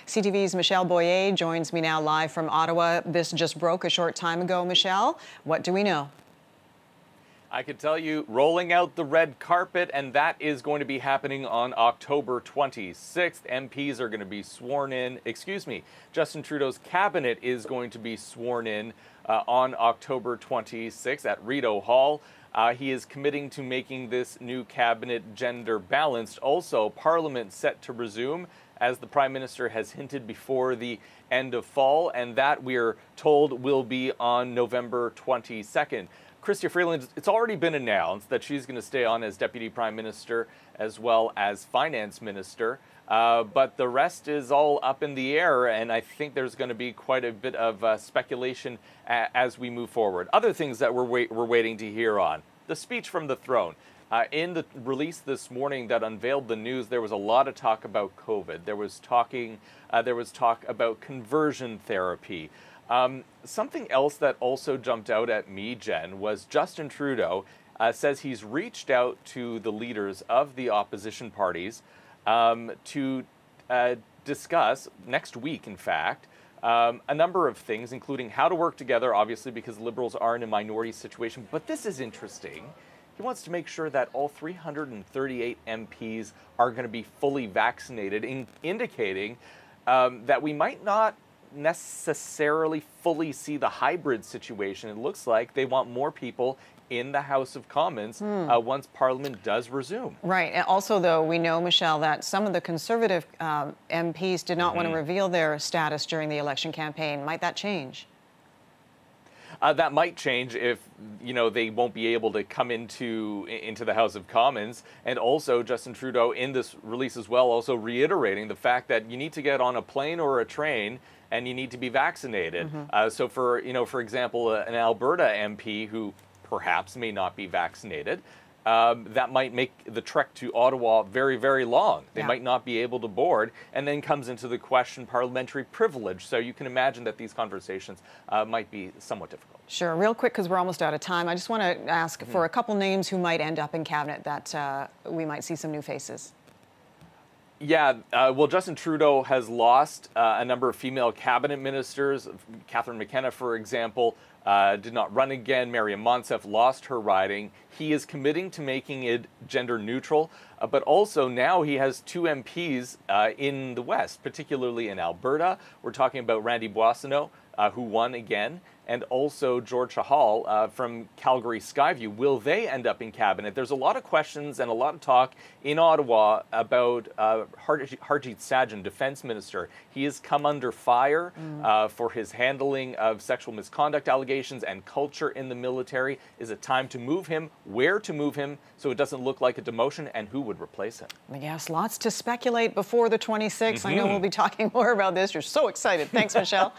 CTV's Michelle Boyer joins me now live from Ottawa. This just broke a short time ago. Michelle, what do we know? I could tell you, rolling out the red carpet, and that is going to be happening on October 26th. MPs are going to be sworn in. Justin Trudeau's cabinet is going to be sworn in on October 26th at Rideau Hall. He is committing to making this new cabinet gender balanced. Also, Parliament set to resume, as the Prime Minister has hinted, before the end of fall, and that, we're told, will be on November 22nd. Freeland, it's already been announced that she's going to stay on as Deputy Prime Minister as well as Finance Minister, but the rest is all up in the air, and I think there's going to be quite a bit of speculation as we move forward. Other things that we're waiting to hear on. The speech from the throne. In the release this morning that unveiled the news, there was a lot of talk about COVID. There was talk about conversion therapy. Something else that also jumped out at me, Jen, was Justin Trudeau says he's reached out to the leaders of the opposition parties to discuss, next week in fact, a number of things, including how to work together, obviously, because Liberals are in a minority situation. But this is interesting. He wants to make sure that all 338 MPs are going to be fully vaccinated, indicating that we might not necessarily fully see the hybrid situation. It looks like they want more people in the House of Commons once Parliament does resume. Right. And also, though, we know, Michelle, that some of the Conservative MPs did not want to reveal their status during the election campaign. Might that change? That might change if, they won't be able to come into the House of Commons. And also, Justin Trudeau, in this release as well, also reiterating the fact that you need to get on a plane or a train and you need to be vaccinated. So for example, an Alberta MP who perhaps may not be vaccinated, that might make the trek to Ottawa very, very long. They might not be able to board, and then comes into the question parliamentary privilege. So you can imagine that these conversations might be somewhat difficult. Sure. Real quick, because we're almost out of time, I just want to ask for a couple names who might end up in cabinet that we might see some new faces. Yeah, well, Justin Trudeau has lost a number of female cabinet ministers. Catherine McKenna, for example, did not run again. Mariam Monsef lost her riding. He is committing to making it gender neutral, but also now he has two MPs in the West, particularly in Alberta. We're talking about Randy Boissonnault, who won again, and also George Chahal from Calgary Skyview. Will they end up in cabinet? There's a lot of questions and a lot of talk in Ottawa about Harjit Sajjan, Defence Minister. He has come under fire for his handling of sexual misconduct allegations and culture in the military. Is it time to move him? Where to move him so it doesn't look like a demotion? And who would replace him? Yes, lots to speculate before the 26th. I know we'll be talking more about this. You're so excited. Thanks, Michelle.